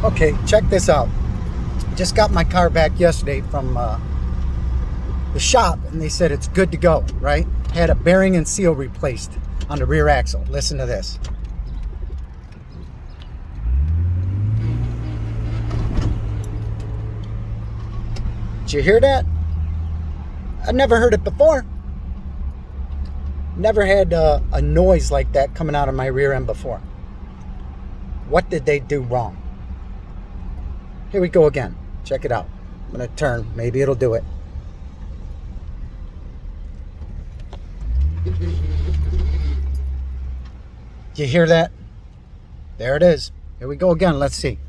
Okay, check this out. Just got my car back yesterday from the shop, and they said it's good to go, right? Had a bearing and seal replaced on the rear axle. Listen to this. Did you hear that? I've never heard it before. Never had a noise like that coming out of my rear end before. What did they do wrong? Here we go again. Check it out. I'm going to turn. Maybe it'll do it. You hear that? There it is. Here we go again. Let's see.